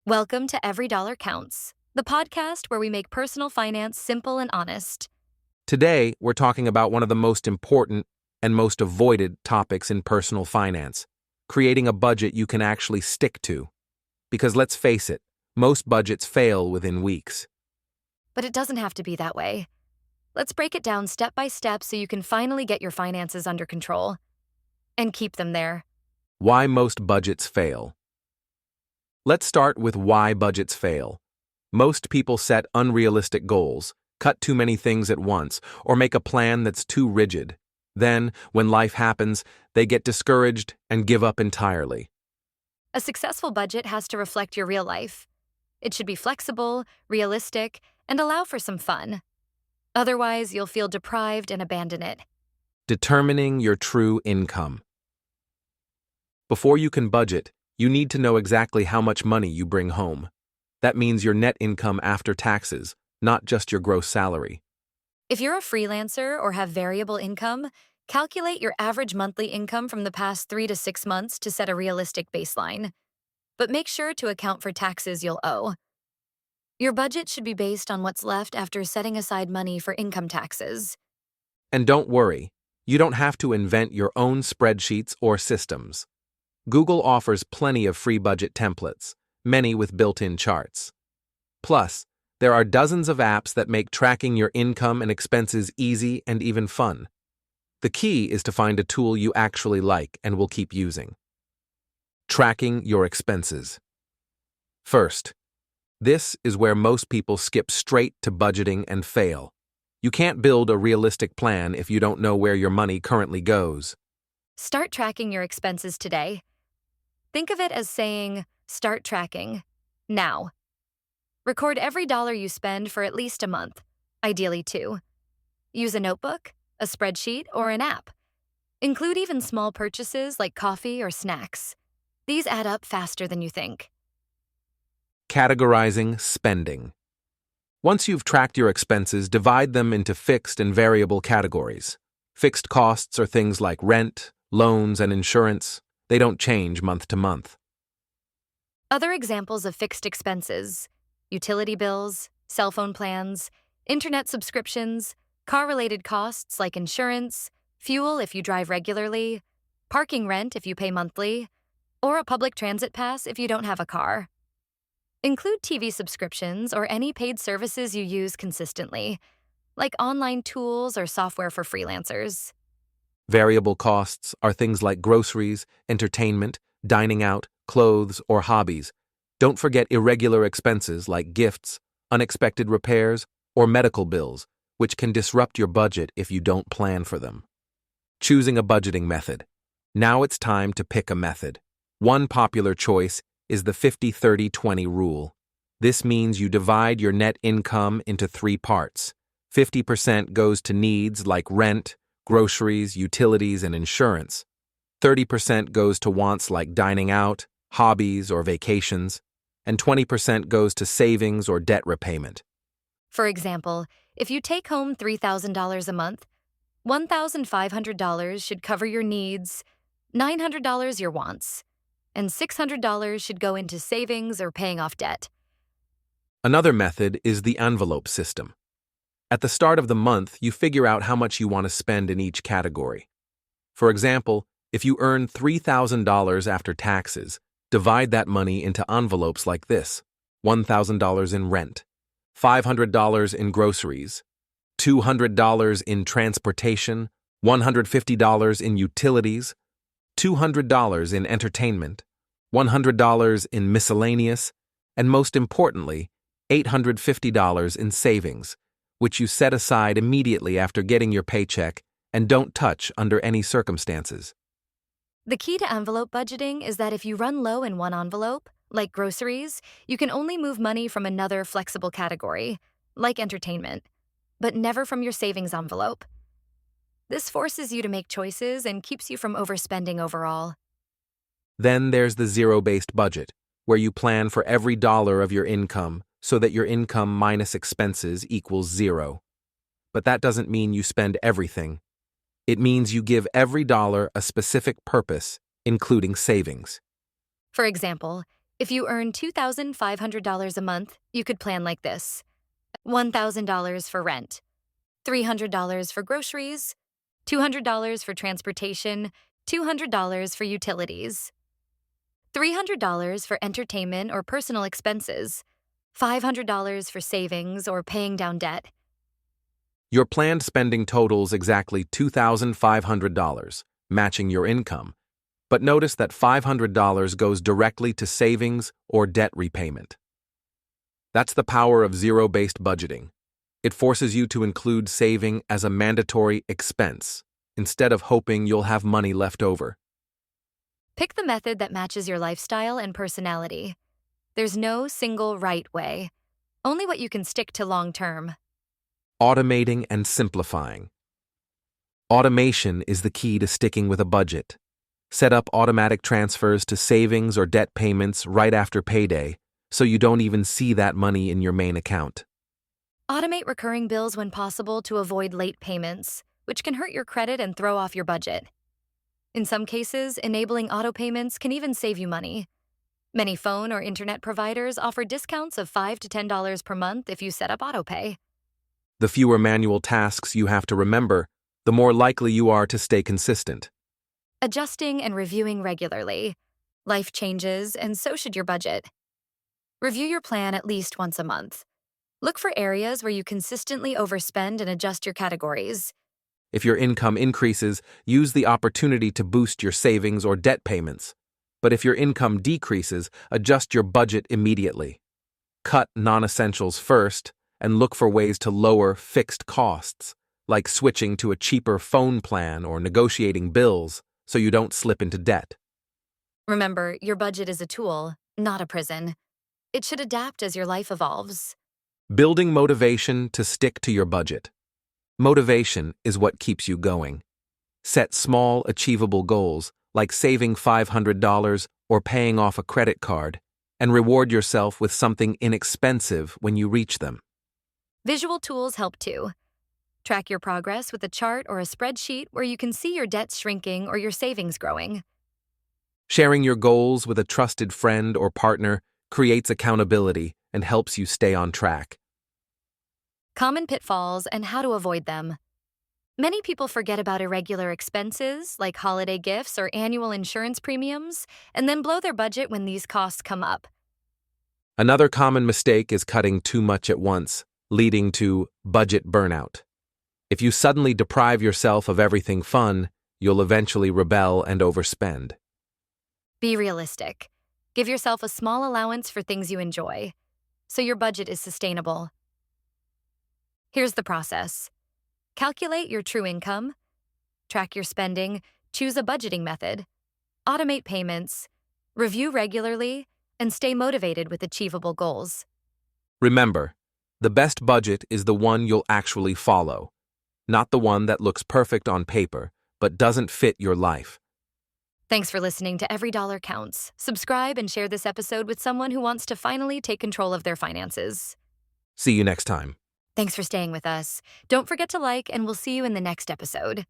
Welcome to Every Dollar Counts, the podcast where we make personal finance simple and honest. Today, we're talking about one of the most important and most avoided topics in personal finance, creating a budget you can actually stick to. Because let's face it, most budgets fail within weeks. But it doesn't have to be that way. Let's break it down step by step so you can finally get your finances under control and keep them there. Why most budgets fail. Let's start with why budgets fail. Most people set unrealistic goals, cut too many things at once, or make a plan that's too rigid. Then, when life happens, they get discouraged and give up entirely. A successful budget has to reflect your real life. It should be flexible, realistic, and allow for some fun. Otherwise, you'll feel deprived and abandon it. Determining your true income. Before you can budget, you need to know exactly how much money you bring home. That means your net income after taxes, not just your gross salary. If you're a freelancer or have variable income, calculate your average monthly income from the past 3 to 6 months to set a realistic baseline. But make sure to account for taxes you'll owe. Your budget should be based on what's left after setting aside money for income taxes. And don't worry, you don't have to invent your own spreadsheets or systems. Google offers plenty of free budget templates, many with built-in charts. Plus, there are dozens of apps that make tracking your income and expenses easy and even fun. The key is to find a tool you actually like and will keep using. Tracking your expenses. First, this is where most people skip straight to budgeting and fail. You can't build a realistic plan if you don't know where your money currently goes. Start tracking your expenses today. Think of it as saying, start tracking, now. Record every dollar you spend for at least a month, ideally 2. Use a notebook, a spreadsheet, or an app. Include even small purchases like coffee or snacks. These add up faster than you think. Categorizing spending. Once you've tracked your expenses, divide them into fixed and variable categories. Fixed costs are things like rent, loans, and insurance. They don't change month to month. Other examples of fixed expenses: utility bills, cell phone plans, internet subscriptions, car-related costs like insurance, fuel if you drive regularly, parking rent if you pay monthly, or a public transit pass if you don't have a car. Include TV subscriptions or any paid services you use consistently, like online tools or software for freelancers. Variable costs are things like groceries, entertainment, dining out, clothes, or hobbies. Don't forget irregular expenses like gifts, unexpected repairs, or medical bills, which can disrupt your budget if you don't plan for them. Choosing a budgeting method. Now it's time to pick a method. One popular choice is the 50-30-20 rule. This means you divide your net income into 3 parts. 50% goes to needs like rent, groceries, utilities, and insurance. 30% goes to wants like dining out, hobbies, or vacations, and 20% goes to savings or debt repayment. For example, if you take home $3,000 a month, $1,500 should cover your needs, $900 your wants, and $600 should go into savings or paying off debt. Another method is the envelope system. At the start of the month, you figure out how much you want to spend in each category. For example, if you earn $3,000 after taxes, divide that money into envelopes like this: $1,000 in rent, $500 in groceries, $200 in transportation, $150 in utilities, $200 in entertainment, $100 in miscellaneous, and most importantly, $850 in savings, which you set aside immediately after getting your paycheck and don't touch under any circumstances. The key to envelope budgeting is that if you run low in one envelope, like groceries, you can only move money from another flexible category, like entertainment, but never from your savings envelope. This forces you to make choices and keeps you from overspending overall. Then there's the zero-based budget, where you plan for every dollar of your income so that your income minus expenses equals 0. But that doesn't mean you spend everything. It means you give every dollar a specific purpose, including savings. For example, If you earn $2,500 a month, you could plan like this: $1,000 for rent, $300 for groceries, $200 for transportation, $200 for utilities, $300 for entertainment or personal expenses, $500 for savings or paying down debt. Your planned spending totals exactly $2,500, matching your income. But notice that $500 goes directly to savings or debt repayment. That's the power of zero-based budgeting. It forces you to include saving as a mandatory expense, instead of hoping you'll have money left over. Pick the method that matches your lifestyle and personality. There's no single right way, only what you can stick to long term. Automating and simplifying. Automation is the key to sticking with a budget. Set up automatic transfers to savings or debt payments right after payday, so you don't even see that money in your main account. Automate recurring bills when possible to avoid late payments, which can hurt your credit and throw off your budget. In some cases, enabling auto payments can even save you money. Many phone or internet providers offer discounts of $5 to $10 per month if you set up autopay. The fewer manual tasks you have to remember, the more likely you are to stay consistent. Adjusting and reviewing regularly. Life changes, and so should your budget. Review your plan at least once a month. Look for areas where you consistently overspend and adjust your categories. If your income increases, use the opportunity to boost your savings or debt payments. But if your income decreases, adjust your budget immediately. Cut non-essentials first, and look for ways to lower fixed costs, like switching to a cheaper phone plan or negotiating bills, so you don't slip into debt. Remember, your budget is a tool, not a prison. It should adapt as your life evolves. Building motivation to stick to your budget. Motivation is what keeps you going. Set small, achievable goals, like saving $500 or paying off a credit card, and reward yourself with something inexpensive when you reach them. Visual tools help too. Track your progress with a chart or a spreadsheet where you can see your debts shrinking or your savings growing. Sharing your goals with a trusted friend or partner creates accountability and helps you stay on track. Common pitfalls and how to avoid them. Many people forget about irregular expenses like holiday gifts or annual insurance premiums, and then blow their budget when these costs come up. Another common mistake is cutting too much at once, leading to budget burnout. If you suddenly deprive yourself of everything fun, you'll eventually rebel and overspend. Be realistic. Give yourself a small allowance for things you enjoy, so your budget is sustainable. Here's the process. Calculate your true income, track your spending, choose a budgeting method, automate payments, review regularly, and stay motivated with achievable goals. Remember, the best budget is the one you'll actually follow, not the one that looks perfect on paper but doesn't fit your life. Thanks for listening to Every Dollar Counts. Subscribe and share this episode with someone who wants to finally take control of their finances. See you next time. Thanks for staying with us. Don't forget to like, and we'll see you in the next episode.